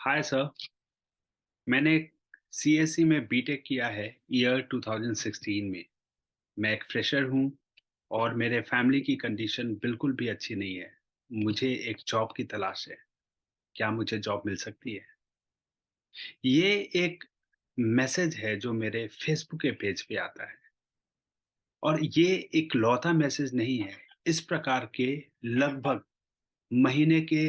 Hi sir. मैंने CSE में BTech किया है ईयर 2016 में। मैं एक फ्रेशर हूँ और मेरे फैमिली की कंडीशन बिल्कुल भी अच्छी नहीं है। मुझे एक जॉब की तलाश है। क्या मुझे जॉब मिल सकती है? ये एक मैसेज है जो मेरे फेसबुक के पेज पे आता है और ये इकलौता मैसेज नहीं है। इस प्रकार के लगभग महीने के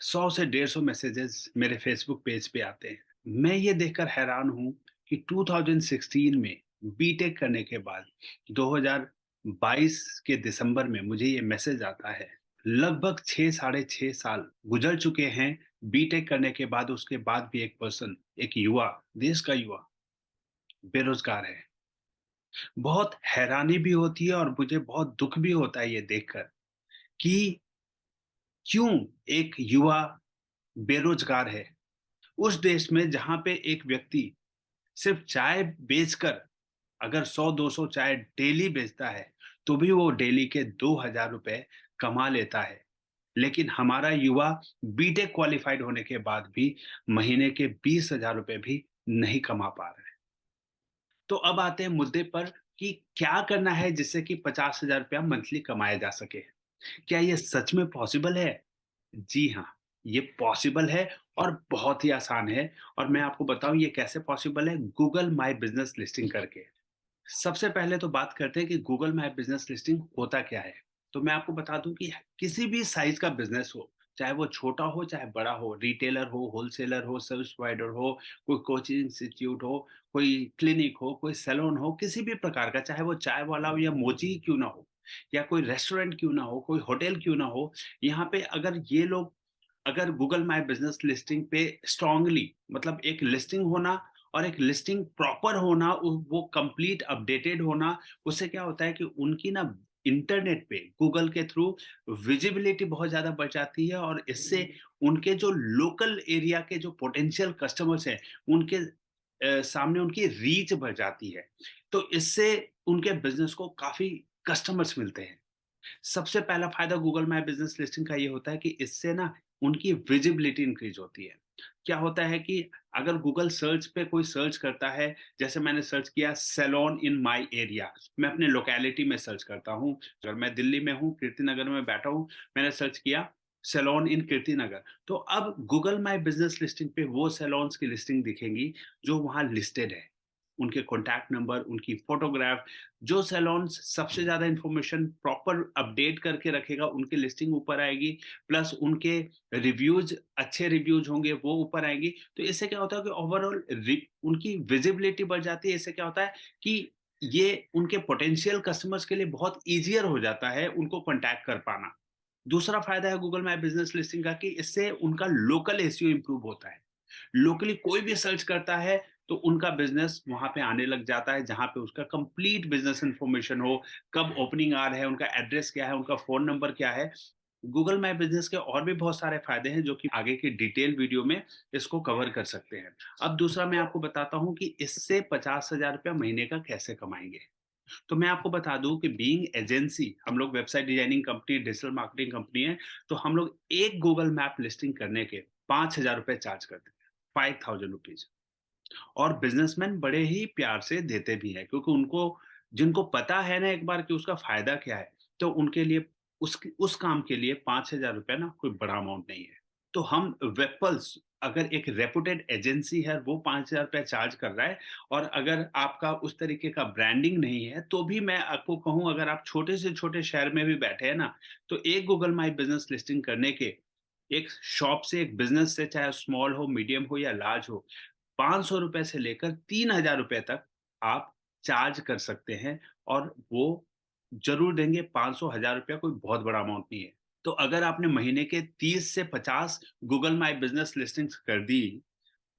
100 से 150 मैसेजेस मेरे फेसबुक पेज पे आते हैं। मैं ये देखकर हैरान हूँ कि 2016 में बीटेक करने के बाद 2022 के दिसंबर में मुझे ये मैसेज आता है। लगभग 6 साढ़े 6 साल गुजर चुके हैं बीटेक करने के बाद, उसके बाद भी एक पर्सन, एक युवा, देश का युवा बेरोज़गार है। बहुत हैरानी भी होती है और मुझे बहुत दुःख भी होता है ये देखकर कि क्यों एक युवा बेरोज़गार है? उस देश में जहाँ पे एक व्यक्ति सिर्फ़ चाय बेचकर अगर 100-200 चाय डेली बेचता है, तो भी वो डेली के ₹2000 कमा लेता है। लेकिन हमारा युवा बीटेक क्वालिफ़ाइड होने के बाद भी महीने के ₹20,000 भी नहीं कमा पा रहा है। तो अब आते हैं मुद्दे पर कि क्या करना है जिससे कि ₹50,000 मंथली कमाया जा सके? क्या ये सच में पॉसिबल है? जी हाँ, ये पॉसिबल है और बहुत ही आसान है और मैं आपको बताऊँ ये कैसे पॉसिबल है, गूगल माय बिज़नेस लिस्टिंग करके। सबसे पहले तो बात करते हैं कि गूगल माय बिज़नेस लिस्टिंग होता क्या है? तो मैं आपको बता दूँ कि किसी भी साइज़ का बिज़नेस हो, चाहे वो छोटा हो, चाहे बड़ा हो, रिटेलर हो, होलसेलर हो, सर्विस प्रोवाइडर हो, कोई कोचिंग इंस्टीट्यूट हो, कोई क्लिनिक हो, कोई सैलून हो, किसी भी प्रकार का, चाहे वो चाय वाला हो या मोची ही क्यों ना हो, या कोई रेस्टोरेंट क्यों ना हो, कोई होटल क्यों ना हो, यहाँ पे अगर ये लोग अगर गूगल माय बिज़नेस लिस्टिंग पे स्ट्रांगली, मतलब एक लिस्टिंग होना और एक लिस्टिंग प्रॉपर होना, वो कंप्लीट अपडेटेड होना, उससे क्या होता है कि उनकी ना इंटरनेट पे गूगल के थ्रू विजिबिलिटी बहुत ज़्यादा बढ़ जाती है और इससे उनके जो लोकल एरिया के जो पोटेंशियल कस्टमर्स हैं, उनके सामने उनकी रीच बढ़ जाती है। तो इससे उनके बिज़नेस को काफ़ी कस्टमर्स मिलते हैं। सबसे पहला फ़ायदा गूगल माय बिज़नेस लिस्टिंग का ये होता है कि इससे ना उनकी विजिबिलिटी इंक्रीज़ होती है। क्या होता है कि अगर गूगल सर्च पे कोई सर्च करता है, जैसे मैंने सर्च किया सैलून इन माय एरिया, मैं अपने लोकेलिटी में सर्च करता हूँ। अगर मैं दिल्ली में हूँ, कीर्तिनगर में बैठा हूँ, मैंने सर्च किया सैलून इन कीर्तिनगर, तो अब गूगल माय बिज़नेस लिस्टिंग पे वो सैलून्स की लिस्टिंग दिखेंगी जो वहाँ लिस्टेड है। उनके कॉन्टैक्ट नंबर, उनकी फ़ोटोग्राफ, जो सैलून्स सबसे ज़्यादा इन्फॉर्मेशन प्रॉपर अपडेट करके रखेगा, उनकी लिस्टिंग ऊपर आएगी, प्लस उनके रिव्यूज़, अच्छे रिव्यूज़ होंगे, वो ऊपर आएँगी। तो इससे क्या होता है कि ओवरऑल उनकी विजिबिलिटी बढ़ जाती है। इससे क्या होता है कि ये उनके पोटेंशियल कस्टमर्स के लिए बहुत ईज़ियर हो जाता है उनको कॉन्टैक्ट कर पाना। दूसरा फ़ायदा है गूगल माय बिज़नेस लिस्टिंग का कि इससे उनका लोकल एसईओ इम्प्रूव होता है। लोकली कोई भी सर्च करता है तो उनका बिज़नेस वहाँ पे आने लग जाता है, जहाँ पे उसका कंप्लीट बिज़नेस इन्फॉर्मेशन हो, कब ओपनिंग आवर है, उनका एड्रेस क्या है, उनका फ़ोन नंबर क्या है। गूगल माय बिज़नेस के और भी बहुत सारे फ़ायदे हैं जो कि आगे की डिटेल वीडियो में इसको कवर कर सकते हैं। अब दूसरा मैं आपको बताता हूँ कि इससे ₹50,000 महीने का कैसे कमाएँगे। तो मैं आपको बता दूँ कि बीइंग एजेंसी, हम लोग website designing company, digital marketing company है, तो हम लोग एक गूगल मैप लिस्टिंग करने के ₹5,000 चार्ज करते हैं, ₹5000। और बिज़नेसमैन बड़े ही प्यार से देते भी हैं, क्योंकि उनको, जिनको पता है ना एक बार कि उसका फ़ायदा क्या है, तो उनके लिए उस काम के लिए ₹5000 ना कोई बड़ा अमाउंट नहीं है। तो हम वेबपल्स, अगर एक रेपुटेड एजेंसी है, वो ₹5000 चार्ज कर रहा है और अगर आपका उस तरीके का ब्रांडिंग नहीं है, तो भी मैं आपको कहूँ, अगर आप छोटे से छोटे शहर में भी बैठे हैं ना, तो एक गूगल माय बिज़नेस लिस्टिंग करने के, एक शॉप से, एक बिज़नेस से, चाहे स्मॉल हो, मीडियम हो या लार्ज हो, ₹500 से लेकर ₹3000 तक आप चार्ज कर सकते हैं और वो ज़रूर देंगे। 500 ₹1000 कोई बहुत बड़ा अमाउंट नहीं है। तो अगर आपने महीने के 30 से 50 गूगल माय बिज़नेस लिस्टिंग्स कर दी,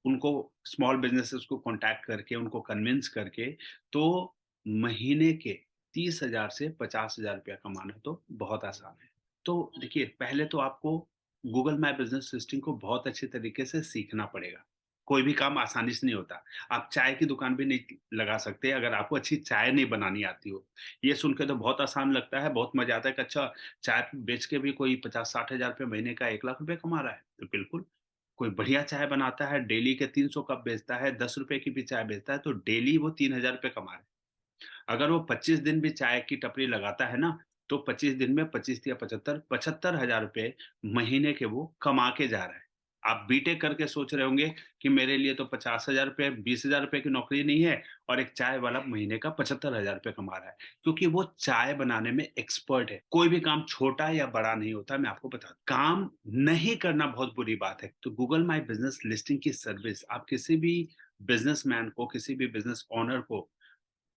उनको, स्मॉल बिज़नेसेस को कॉन्टैक्ट करके, उनको कन्विंस करके, तो महीने के 30,000 से ₹50,000 कमाना तो बहुत आसान है। तो देखिए, पहले तो आपको गूगल माय बिज़नेस लिस्टिंग को बहुत अच्छे तरीके से सीखना पड़ेगा। कोई भी काम आसानी से नहीं होता। आप चाय की दुकान भी नहीं लगा सकते अगर आपको अच्छी चाय नहीं बनानी आती हो। ये सुन के तो बहुत आसान लगता है, बहुत मज़ा आता है कि अच्छा, चाय बेच के भी कोई 50-60 हज़ार रुपए महीने का ₹1,00,000 कमा रहा है। तो बिल्कुल, कोई बढ़िया चाय बनाता है, डेली के 300 कप बेचता है, ₹10 की भी चाय बेचता है, तो डेली वो ₹3000 कमा रहा है। अगर वो 25 दिन भी चाय की टपरी लगाता है ना, तो 25 दिन में 25 या 75, ₹75,000 महीने के वो कमा के जा रहा है। आप बीटेक करके सोच रहे होंगे कि मेरे लिए तो ₹50,000 ₹20,000 की नौकरी नहीं है और एक चाय वाला महीने का ₹75,000 कमा रहा है, क्योंकि वो चाय बनाने में एक्सपर्ट है। कोई भी काम छोटा या बड़ा नहीं होता, मैं आपको बता दूँ। काम नहीं करना बहुत बुरी बात है। तो गूगल माय बिज़नेस लिस्टिंग की सर्विस आप किसी भी बिज़नेसमैन को, किसी भी बिज़नेस ओनर को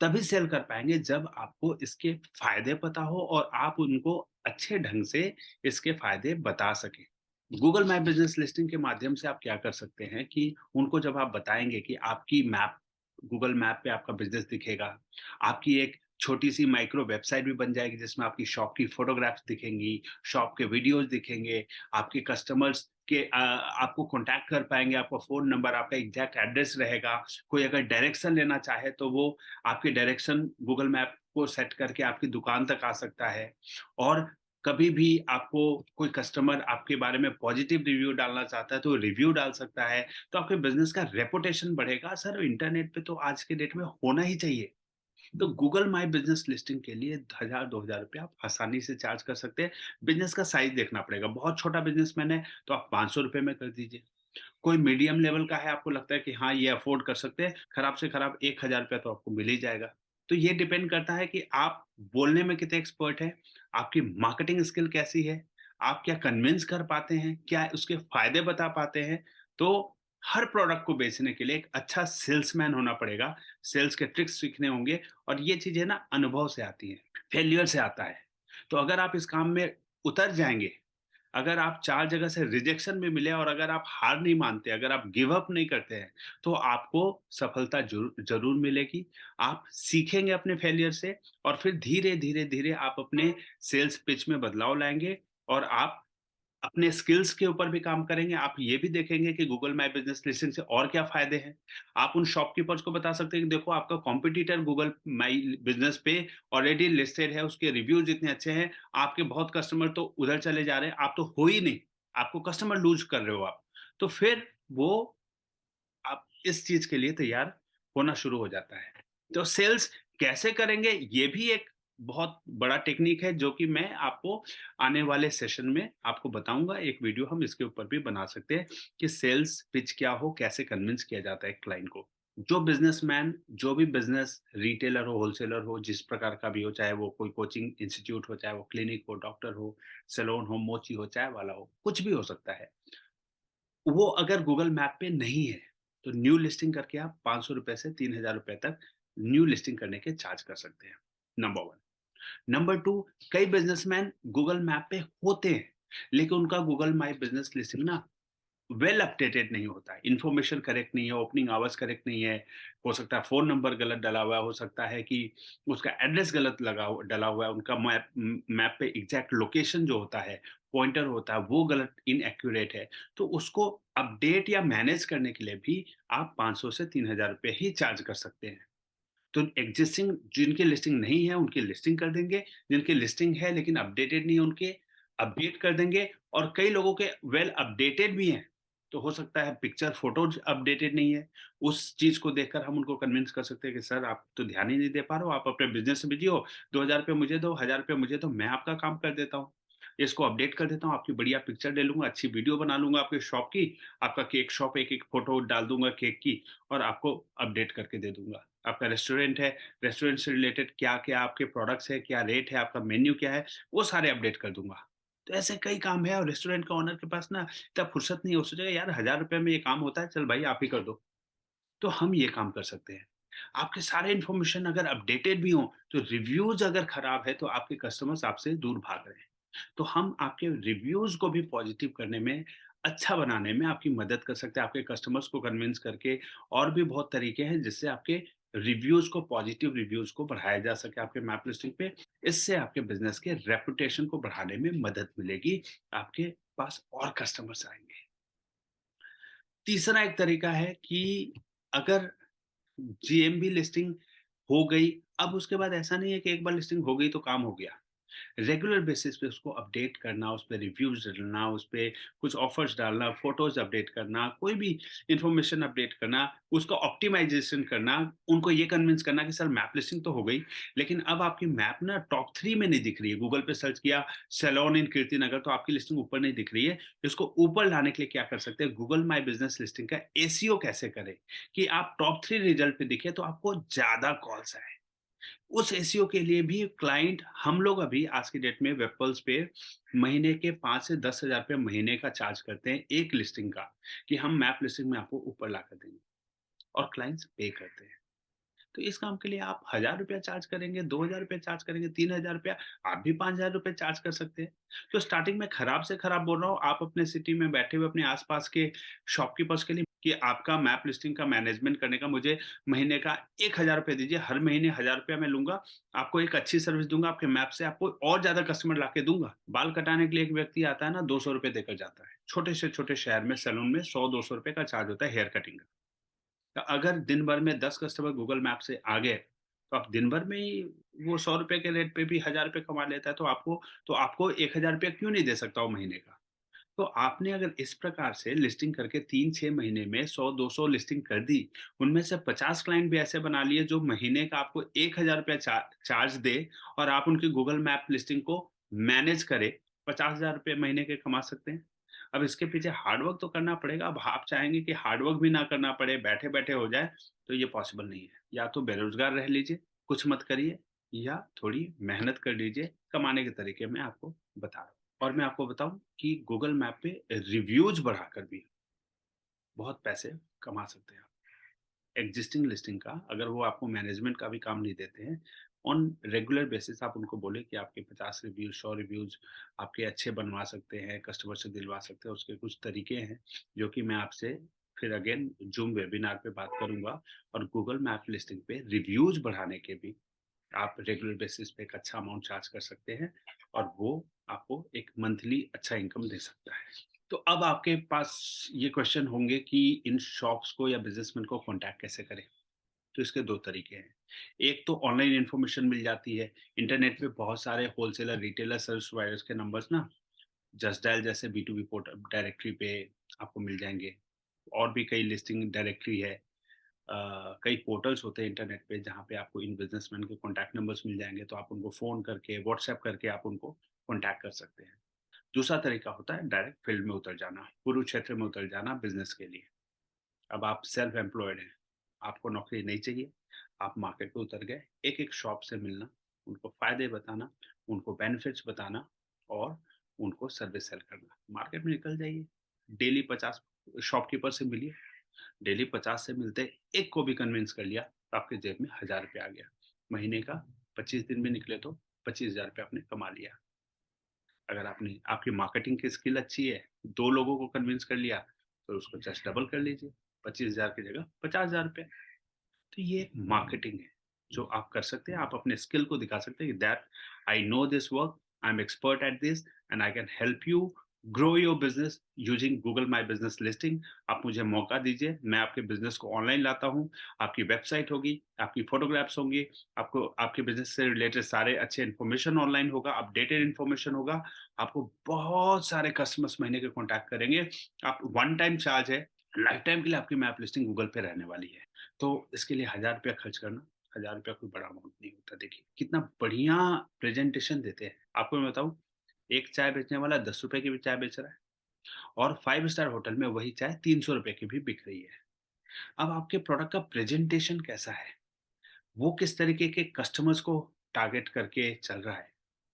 तभी सेल कर पाएँगे जब आपको इसके फ़ायदे पता हो और आप उनको अच्छे ढंग से इसके फ़ायदे बता सकें। गूगल माय बिज़नेस लिस्टिंग के माध्यम से आप क्या कर सकते हैं कि उनको जब आप बताएँगे कि आपकी मैप गूगल मैप पे आपका बिज़नेस दिखेगा। आपकी एक छोटी-सी माइक्रो वेबसाइट भी बन जाएगी जिसमें आपकी शॉप की फ़ोटोग्राफ्स दिखेंगी, शॉप के वीडियोज़ दिखेंगे, आपके कस्टमर्स के आपको कॉन्टैक्ट कर पाएँगे, आपका फ़ोन नंबर, आपका एग्ज़ैक्ट एड्रेस रहेगा। कोई अगर डायरेक्शन लेना चाहे तो वो आपकी डायरेक्शन गूगल मैप को सेट करके आपकी दुकान तक आ सकता है। और कभी भी आपको कोई कस्टमर आपके बारे में पॉजिटिव रिव्यू डालना चाहता है तो रिव्यू डाल सकता है, तो आपके बिजनेस का रेपुटेशन बढ़ेगा। सर इंटरनेट पे तो आज के डेट में होना ही चाहिए। तो गूगल माय बिजनेस लिस्टिंग के लिए 1000-2000 रुपये आप आसानी से चार्ज कर सकते हैं। बिजनेस का साइज देखना पड़ेगा। बहुत छोटा बिजनेसमैन है तो आप ₹500 में कर दीजिए। कोई मीडियम लेवल का है, आपको लगता है कि हाँ, ये अफ़ोर्ड कर सकते हैं, खराब से खराब ₹1000 तो आपको मिल ही जाएगा। तो ये डिपेंड करता है कि आप बोलने में कितने एक्सपर्ट हैं, आपकी मार्केटिंग स्किल कैसी है, आप क्या कन्विंस कर पाते हैं, क्या उसके फ़ायदे बता पाते हैं। तो हर प्रोडक्ट को बेचने के लिए एक अच्छा सेल्समैन होना पड़ेगा, सेल्स के ट्रिक्स सीखने होंगे और ये चीज़ें ना अनुभव से आती हैं, फेल्योर से आता है। तो अगर आप इस काम में उतर जाएँगे, अगर आप 4 जगह से रिजेक्शन भी मिले और अगर आप हार नहीं मानते, अगर आप गिव अप नहीं करते हैं, तो आपको सफलता ज़रूर मिलेगी। आप सीखेंगे अपने फेलियर से और फिर धीरे-धीरे आप अपने सेल्स पिच में बदलाव लाएँगे और आप अपने स्किल्स के ऊपर भी काम करेंगे। आप ये भी देखेंगे कि गूगल माय बिज़नेस लिस्टिंग से और क्या फ़ायदे हैं। आप उन शॉपकीपर्स को बता सकते हैं कि देखो आपका कॉम्पिटिटर गूगल माय बिज़नेस पे ऑलरेडी लिस्टेड है, उसके रिव्यूज़ इतने अच्छे हैं, आपके बहुत कस्टमर तो उधर चले जा रहे हैं, आप तो हो ही नहीं, आपको कस्टमर लूज़ कर रहे हो आप। तो फिर वो आप इस चीज़ के लिए तैयार होना शुरू हो जाता है। तो सेल्स कैसे करेंगे ये भी एक बहुत बड़ा टेक्नीक है जो कि मैं आपको आने वाले सेशन में आपको बताऊँगा। एक वीडियो हम इसके ऊपर भी बना सकते हैं कि सेल्स पिच क्या हो, कैसे कन्विंस किया जाता है क्लाइंट को। जो बिज़नेसमैन जो भी बिज़नेस रिटेलर हो, होलसेलर हो, जिस प्रकार का भी हो, चाहे वो कोई कोचिंग इंस्टीट्यूट हो, चाहे वो क्लिनिक हो, डॉक्टर हो, सैलून हो, मोची हो, चाय वाला हो, कुछ भी हो सकता है। वो अगर गूगल मैप पे नहीं है, तो न्यू लिस्टिंग करके आप ₹500 से ₹3000 तक न्यू लिस्टिंग करने के चार्ज कर सकते हैं, नंबर 1। नंबर 2 कई बिज़नेसमैन गूगल मैप पे होते हैं, लेकिन उनका गूगल माय बिज़नेस लिस्टिंग ना वेल अपडेटेड नहीं होता है, इन्फॉर्मेशन करेक्ट नहीं है, ओपनिंग आवर्स करेक्ट नहीं है, हो सकता है फ़ोन नंबर गलत डला हुआ है, हो सकता है कि उसका एड्रेस गलत डला हुआ है, उनका मैप पे एग्ज़ैक्ट लोकेशन जो होता है, पॉइंटर होता है, वो गलत इनएक्यूरेट है। तो उसको अपडेट या मैनेज करने के लिए भी आप 500 से ₹3000 ही चार्ज कर सकते हैं। तो एक्जिस्टिंग जिनकी लिस्टिंग नहीं है, उनकी लिस्टिंग कर देंगे, जिनकी लिस्टिंग है लेकिन अपडेटेड नहीं है, उनके अपडेट कर देंगे और कई लोगों के वेल अपडेटेड भी हैं, तो हो सकता है पिक्चर, फ़ोटोज़ अपडेटेड नहीं है। उस चीज़ को देखकर हम उनको कन्विंस कर सकते हैं कि सर आप तो ध्यान ही नहीं दे पा रहे हो, आप अपने बिज़नेस में बिज़ी हो, ₹2000 मुझे दो, ₹1000 मुझे दो, मैं आपका काम कर देता हूँ। इसको अपडेट कर देता हूँ, आपकी बढ़िया पिक्चर ले लूँगा, अच्छी वीडियो बना लूँगा आपके शॉप की, आपका केक शॉप एक-एक फ़ोटो डाल दूँगा केक की और आपको अपडेट करके दे दूँगा। आपका रेस्टोरेंट है, रेस्टोरेंट से रिलेटेड क्या-क्या आपके प्रोडक्ट्स हैं, क्या रेट है, आपका मेन्यू क्या है, वो सारे अपडेट कर दूँगा। तो ऐसे कई काम हैं और रेस्टोरेंट का ओनर के पास ना इतना फुर्सत नहीं है, वो सोचेगा यार ₹1000 में ये काम होता है, चल भाई आप ही कर दो। तो हम ये काम कर सकते हैं। आपके सारे इन्फॉर्मेशन अगर अपडेटेड भी हों, तो रिव्यूज़ अगर खराब है, तो आपके कस्टमर्स आपसे दूर भाग रहे हैं। तो हम आपके रिव्यूज़ को भी पॉज़िटिव करने में, अच्छा बनाने में आपकी मदद कर सकते हैं, आपके कस्टमर्स को कन्विंस करके और भी बहुत तरीके हैं जिससे आपके रिव्यूज़ को पॉज़िटिव रिव्यूज़ को बढ़ाया जा सके आपके मैप लिस्टिंग पे। इससे आपके बिज़नेस के रेपुटेशन को बढ़ाने में मदद मिलेगी, आपके पास और कस्टमर्स आएँगे। तीसरा एक तरीका है कि अगर जीएमबी लिस्टिंग हो गई, अब उसके बाद ऐसा नहीं है कि एक बार लिस्टिंग हो गई तो काम हो गया। रेगुलर बेसिस पे उसको अपडेट करना, उस पे रिव्यूज़ डालना, उस पे कुछ ऑफ़र्स डालना, फ़ोटोज़ अपडेट करना, कोई भी इन्फॉर्मेशन अपडेट करना, उसका ऑप्टिमाइज़ेशन करना, उनको ये कन्विंस करना कि सर मैप लिस्टिंग तो हो गई, लेकिन अब आपकी मैप ना टॉप 3 में नहीं दिख रही है। गूगल पे सर्च किया सैलून इन कीर्तिनगर तो आपकी लिस्टिंग ऊपर नहीं दिख रही है। इसको ऊपर लाने के लिए क्या कर सकते हैं, गूगल माय बिज़नेस लिस्टिंग का एसईओ कैसे करें कि आप टॉप 3 रिज़ल्ट पे दिखे तो आपको ज़्यादा कॉल्स आएँ। उस एसईओ के लिए भी क्लाइंट हम लोग अभी आज की डेट में वेबपल्स पे महीने के 5 से 10,000 रुपए महीने का चार्ज करते हैं एक लिस्टिंग का, कि हम मैप लिस्टिंग में आपको ऊपर ला कर देंगे और क्लाइंट्स पे करते हैं। तो इस काम के लिए आप ₹1000 चार्ज करेंगे, ₹2000 चार्ज करेंगे, ₹3000, आप भी ₹5000 चार्ज कर सकते हैं। तो स्टार्टिंग में खराब से खराब बोल रहा हूँ, आप अपने सिटी में बैठे हुए अपने आस-पास के शॉपकीपर्स के लिए कि आपका मैप लिस्टिंग का मैनेजमेंट करने का मुझे महीने का ₹1000 दीजिए, हर महीने ₹1000 मैं लूँगा, आपको एक अच्छी सर्विस दूँगा, आपके मैप से आपको और ज़्यादा कस्टमर लाके दूँगा। बाल कटाने के लिए एक व्यक्ति आता है ना, ₹200 देकर जाता है। छोटे से छोटे शहर में सैलून में ₹100-200 का चार्ज होता है हेयर कटिंग का। तो अगर दिन भर में 10 कस्टमर गूगल मैप से आ गए, तो आप दिन भर में ही वो ₹100 के रेट पे भी ₹1000 कमा लेता है, तो आपको ₹1000 क्यों नहीं दे सकता वो महीने का? तो आपने अगर इस प्रकार से लिस्टिंग करके 3-6 महीने में 100-200 लिस्टिंग कर दी, उनमें से 50 क्लाइंट भी ऐसे बना लिए जो महीने का आपको ₹1000 चार्ज दे और आप उनकी गूगल मैप लिस्टिंग को मैनेज करें, ₹50,000 महीने के कमा सकते हैं। अब इसके पीछे हार्ड वर्क तो करना पड़ेगा। अब आप चाहेंगे कि हार्ड वर्क भी ना करना पड़े, बैठे-बैठे हो जाए, तो ये पॉसिबल नहीं है। या तो बेरोज़गार रह लीजिए, कुछ मत करिए या थोड़ी मेहनत कर लीजिए, कमाने के तरीके मैं आपको बता रहा हूँ। और मैं आपको बताऊँ कि गूगल मैप पे रिव्यूज़ बढ़ाकर भी बहुत पैसे कमा सकते हैं आप। एक्जिस्टिंग लिस्टिंग का अगर वो आपको मैनेजमेंट का भी काम नहीं देते हैं, ऑन रेगुलर बेसिस आप उनको बोले कि आपके 50 रिव्यूज़, 100 रिव्यूज़ आपके अच्छे बनवा सकते हैं, कस्टमर से दिलवा सकते हैं, उसके कुछ तरीके हैं, जो कि मैं आपसे फिर अगेन ज़ूम वेबिनार पे बात करूँगा और गूगल मैप लिस्टिंग पे रिव्यूज़ बढ़ाने के भी आप रेगुलर बेसिस पे एक अच्छा अमाउंट चार्ज कर सकते हैं और वो आपको एक मंथली अच्छा इनकम दे सकता है। तो अब आपके पास ये क्वेश्चन होंगे कि इन शॉप्स को या बिज़नेसमैन को कॉन्टैक्ट कैसे करें? तो इसके 2 तरीके हैं। एक तो ऑनलाइन इन्फॉर्मेशन मिल जाती है। इंटरनेट पे बहुत सारे होलसेलर, रिटेलर, सर्विस प्रोवाइडर्स के नंबर्स ना जस्ट डायल जैसे बी2बी पोर्टल डायरेक्टरी पे आपको मिल जाएँगे। और भी कई लिस्टिंग डायरेक्टरी है। कई पोर्टल्स होते हैं इंटरनेट पे जहाँ पे आपको इन बिज़नेसमैन के कॉन्टैक्ट नंबर्स मिल जाएँगे, तो आप उनको फ़ोन करके, व्हाट्सएप करके आप उनको कॉन्टैक्ट कर सकते हैं। दूसरा तरीका होता है डायरेक्ट फील्ड में उतर जाना, कुरुक्षेत्र में उतर जाना बिज़नेस के लिए। अब आप सेल्फ एम्प्लॉयड हैं, आपको नौकरी नहीं चाहिए, आप मार्केट पे उतर गए, एक-एक शॉप से मिलना, उनको फ़ायदे बताना, उनको बेनिफिट्स बताना और उनको सर्विस सेल करना। मार्केट में निकल जाइए, डेली 50 शॉपकीपर से मिलिए, डेली 50 से मिलते एक को भी कन्विंस कर लिया, तो आपके जेब में ₹1000 आ गया। महीने का 25 दिन में निकले तो ₹25,000 आपने कमा लिया। अगर आपकी मार्केटिंग की स्किल अच्छी है, 2 लोगों को कन्विंस कर लिया, तो उसको जस्ट डबल कर लीजिए, 25,000 की जगह ₹50,000। तो ये एक मार्केटिंग है, जो आप कर सकते हैं। आप अपने स्किल को दिखा सकते हैं that I know this work, I am expert at this and I can help you grow your business using Google my business listing. आप मुझे मौका दीजिए, मैं आपके बिज़नेस को ऑनलाइन लाता हूँ। आपकी वेबसाइट होगी, आपकी फ़ोटोग्राफ्स होंगी, आपको आपके बिज़नेस से रिलेटेड सारे अच्छे इन्फॉर्मेशन ऑनलाइन होगा, अपडेटेड इन्फॉर्मेशन होगा। आपको बहुत सारे कस्टमर्स महीने के कॉन्टैक्ट करेंगे। आप वन टाइम चार्ज है, लाइफ टाइम के लिए आपकी मैप लिस्टिंग गूगल पे रहने वाली है। तो इसके लिए ₹1000 खर्च करना, ₹1000 कोई बड़ा अमाउंट नहीं होता। देखिए, कितना बढ़िया प्रेज़ेंटेशन देते हैं। आपको मैं बताऊँ, एक चाय बेचने वाला ₹10 की भी चाय बेच रहा है और 5 स्टार होटल में वही चाय ₹300 की भी बिक रही है। अब आपके प्रोडक्ट का प्रेज़ेंटेशन कैसा है? वो किस तरीके के कस्टमर्स को टारगेट करके चल रहा है,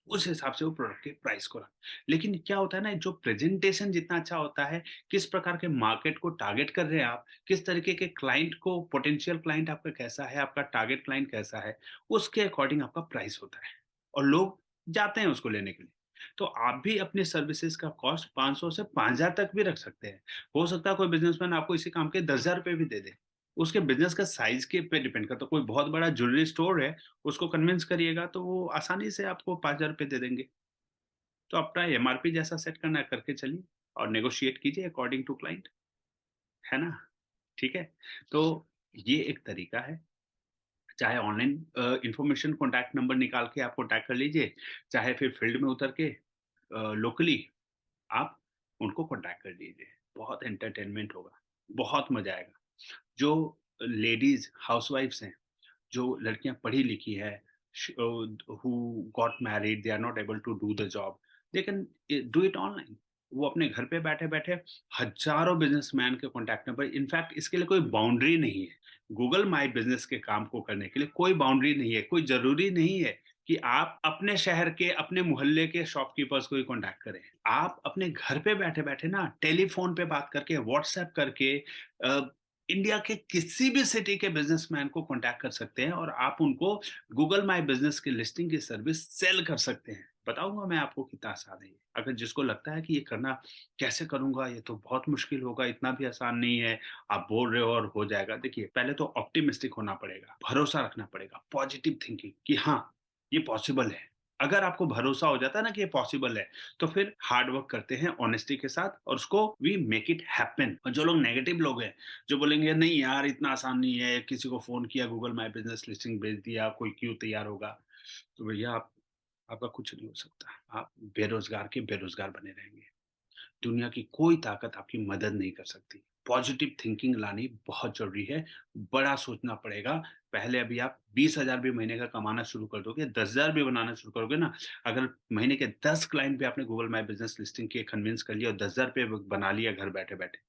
उस हिसाब से वो प्रोडक्ट के प्राइस को लेकिन क्या होता है ना, जो प्रेज़ेंटेशन जितना अच्छा होता है, किस प्रकार के मार्केट को टारगेट कर रहे हैं आप, किस तरीके के क्लाइंट को पोटेंशियल क्लाइंट आपका कैसा है, आपका टारगेट क्लाइंट कैसा है, उसके अकॉर्डिंग आपका प्राइस होता है और लोग जाते हैं उसको लेने के लिए। तो आप भी अपनी सर्विसेज़ का कॉस्ट 500 से 5000 तक भी रख सकते हैं। हो सकता है कोई बिज़नेसमैन आपको इसी काम के ₹10,000 भी दे दे। उसके बिज़नेस का साइज़ के पे डिपेंड करता है। कोई बहुत बड़ा ज्वेलरी स्टोर है, उसको कन्विंस करिएगा तो वो आसानी से आपको ₹5000 दे देंगे। तो अपना एमआरपी जैसा सेट करना है करके चलिए और नेगोशिएट कीजिए अकॉर्डिंग टू क्लाइंट, है ना? ठीक है? तो ये एक तरीका है चाहे ऑनलाइन इन्फॉर्मेशन कॉन्टैक्ट नंबर निकाल के आप कॉन्टैक्ट कर लीजिए, चाहे फिर फील्ड में उतर के लोकली आप उनको कॉन्टैक्ट कर लीजिए। बहुत एंटरटेनमेंट होगा, बहुत मज़ा आएगा। जो लेडीज़ हाउसवाइफ्स हैं, जो लड़कियाँ पढ़ी-लिखी हैं, who got married, they are not able to do the job, they can do it online। वो अपने घर पे बैठे-बैठे हज़ारों बिज़नेसमैन के कॉन्टैक्ट नंबर, इनफैक्ट इसके लिए कोई बाउंड्री नहीं है। गूगल माय बिज़नेस के काम को करने के लिए कोई बाउंड्री नहीं है, कोई ज़रूरी नहीं है कि आप अपने शहर के, अपने मोहल्ले के शॉपकीपर्स को ही कॉन्टैक्ट करें। आप अपने घर पे बैठे-बैठे ना टेलीफ़ोन पे बात करके, व्हाट्सएप करके इंडिया के किसी भी सिटी के बिज़नेसमैन को कॉन्टैक्ट कर सकते हैं और आप उनको गूगल माय बिज़नेस की लिस्टिंग की सर्विस सेल कर सकते हैं। बताऊँगा मैं आपको कितना आसान है ये। अगर जिसको लगता है कि ये करना कैसे करूँगा, ये तो बहुत मुश्किल होगा, इतना भी आसान नहीं है, आप बोल रहे हो और हो जाएगा। देखिए, पहले तो ऑप्टिमिस्टिक होना पड़ेगा, भरोसा रखना पड़ेगा, पॉजिटिव थिंकिंग कि हाँ, ये पॉसिबल है। अगर आपको भरोसा हो जाता है ना कि ये पॉसिबल है, तो फिर हार्ड वर्क करते हैं ऑनेस्टी के साथ और उसको वी मेक इट हैपन। और जो लोग नेगेटिव लोग हैं, जो बोलेंगे नहीं यार इतना आसान नहीं है, किसी को फ़ोन किया गूगल माय बिज़नेस लिस्टिंग भेज दिया, कोई क्यों तैयार होगा? तो भैया आप आपका कुछ नहीं हो सकता। आप बेरोज़गार के बेरोज़गार बने रहेंगे। दुनिया की कोई ताकत आपकी मदद नहीं कर सकती। पॉज़िटिव थिंकिंग लानी बहुत ज़रूरी है, बड़ा सोचना पड़ेगा। पहले अभी आप 20,000 भी महीने का कमाना शुरू कर दोगे, 10,000 भी बनाना शुरू करोगे ना, अगर महीने के 10 क्लाइंट भी आपने गूगल माय बिज़नेस लिस्टिंग के कन्विंस कर लिया और 10,000 रुपए ब बना लिया घर बैठे-बैठे,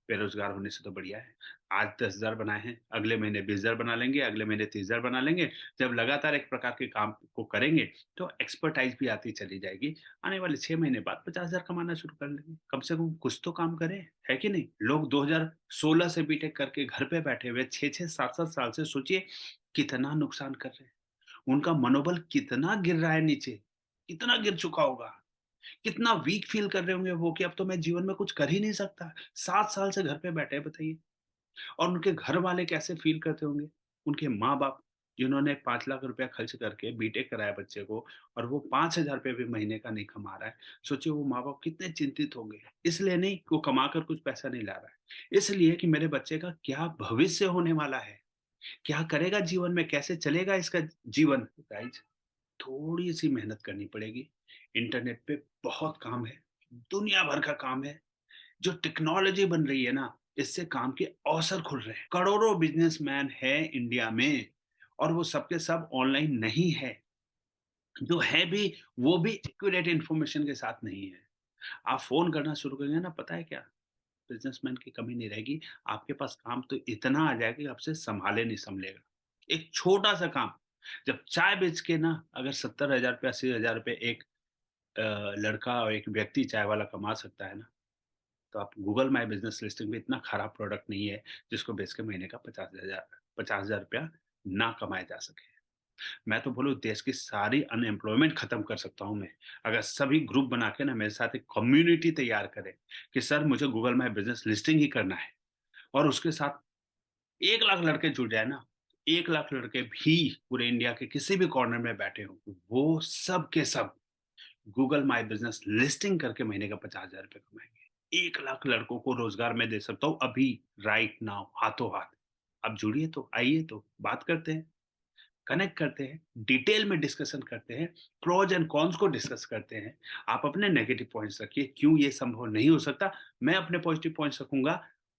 बेरोज़गार होने से तो बढ़िया है। आज 10,000 बनाए हैं, अगले महीने 20,000 बना लेंगे, अगले महीने 30,000 बना लेंगे। जब लगातार एक प्रकार के काम को करेंगे, तो एक्सपर्टाइज़ भी आती चली जाएगी। आने वाले 6 महीने बाद 50,000 कमाना शुरू कर लेंगे। कम से कम कुछ तो काम करें, है कि नहीं? लोग 2016 से बीटेक करके घर पे बैठे हुए 6-6, 7-7 साल से सोचिए कितना नुकसान कर रहे हैं। उनका मनोबल कितना गिर रहा है नीचे, कितना गिर चुका होगा। कितना वीक फ़ील कर रहे होंगे वो कि अब तो मैं जीवन में कुछ कर ही नहीं सकता। 7 साल से घर पे बैठे हैं बताइए। और उनके घर वाले कैसे फ़ील करते होंगे? उनके माँ-बाप जिन्होंने 5 लाख रुपया खर्च करके बीटेक कराया बच्चे को और वो 5,000 रुपए भी महीने का नहीं कमा रहा है। सोचिए वो माँ-बाप कितने चिंतित होंगे। इसलिए नहीं कि वो कमाकर कुछ पैसा नहीं ला रहा है। इसलिए कि मेरे बच्चे का क्या भविष्य होने वाला है? क्या करेगा जीवन में? कैसे चलेगा इसका जीवन? गाइज़, थोड़ी-सी मेहनत करनी पड़ेगी। इंटरनेट पे बहुत काम है, दुनिया भर का काम है। जो टेक्नोलॉजी बन रही है ना, इससे काम के अवसर खुल रहे हैं। करोड़ों बिज़नेसमैन हैं इंडिया में और वो सब के सब ऑनलाइन नहीं है। जो है भी, वो भी एक्यूरेट इन्फॉर्मेशन के साथ नहीं है। आप फ़ोन करना शुरू करेंगे ना, पता है क्या? बिज़नेसमैन की कमी नहीं रहेगी। आपके पास काम तो इतना आ जाएगा कि आपसे सँभाले नहीं सँभलेगा। एक छोटा-सा काम, जब चाय बेच के ना अगर 70,000 रुपए, 80,000 रुपए एक लड़का और एक व्यक्ति चाय वाला कमा सकता है ना, तो आप गूगल माय बिज़नेस लिस्टिंग में इतना खराब प्रोडक्ट नहीं है, जिसको बेच के महीने का 50,000 रुपया ना कमाया जा सके। मैं तो बोलूँ देश की सारी अनएम्प्लॉयमेंट खत्म कर सकता हूँ मैं। अगर सभी ग्रुप बना के ना मेरे साथ एक कम्युनिटी तैयार करें, कि सर मुझे गूगल माय बिज़नेस लिस्टिंग ही करना है और उसके साथ 1 लाख लड़के जुड़ जाए ना, 1 लाख लड़के भी पूरे इंडिया के किसी भी कॉर्नर में बैठे हों, वो सब के सब गूगल माय बिज़नेस लिस्टिंग करके महीने का 50,000 रुपए कमाएँगे। 1 लाख लड़कों को रोज़गार मैं दे सकता हूँ अभी, राइट नाउ, हाथों-हाथ। आप जुड़िए तो, आइए तो, बात करते हैं, कनेक्ट करते हैं, डिटेल में डिस्कशन करते हैं, प्रोस एंड कॉन्स को डिस्कस करते हैं। आप अपने नेगेटिव पॉइंट्स रखिए, क्यों ये संभव नहीं हो सकता, मैं अपने पॉजिटिव पॉइंट्स रखूँगा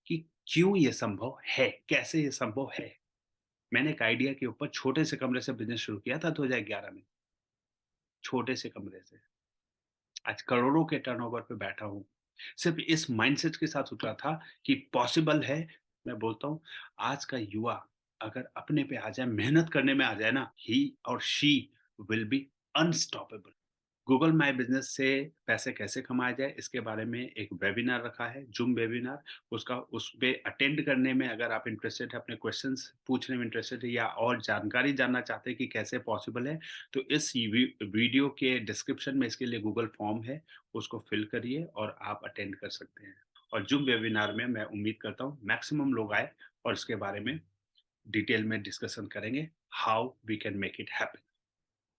कि क्यों ये संभव है, कैसे ये संभव है। मैंने एक आइडिया के ऊपर छोटे से कमरे से बिज़नेस शुरू किया था 2011 में, छोटे से कमरे से। आज करोड़ों के टर्नओवर पे बैठा हूँ। सिर्फ़ इस माइंडसेट के साथ उतरा था कि पॉसिबल है। मैं बोलता हूँ आज का युवा अगर अपने पे आ जाए, मेहनत करने में आ जाए ना, ही और she will be unstoppable. Google my business से पैसे कैसे कमाया जाए, इसके बारे में एक वेबिनार रखा है, ज़ूम वेबिनार। उसका उस पे अटेंड करने में अगर आप इंटरेस्टेड हैं, अपने क्वेश्चन्स पूछने में इंटरेस्टेड है या और जानकारी जानना चाहते हैं कि कैसे पॉसिबल है, तो इस वीडियो के डिस्क्रिप्शन में इसके लिए गूगल फॉर्म है, उसको फिल करिए और आप अटेंड कर सकते हैं। और ज़ूम वेबिनार में मैं उम्मीद करता हूँ मैक्सिमम लोग आएँ और इसके बारे में डिटेल में डिस्कशन करेंगे, how we can make it happen.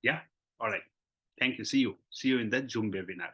Yeah? All right. Thank you. See you. See you in the Zoom webinar.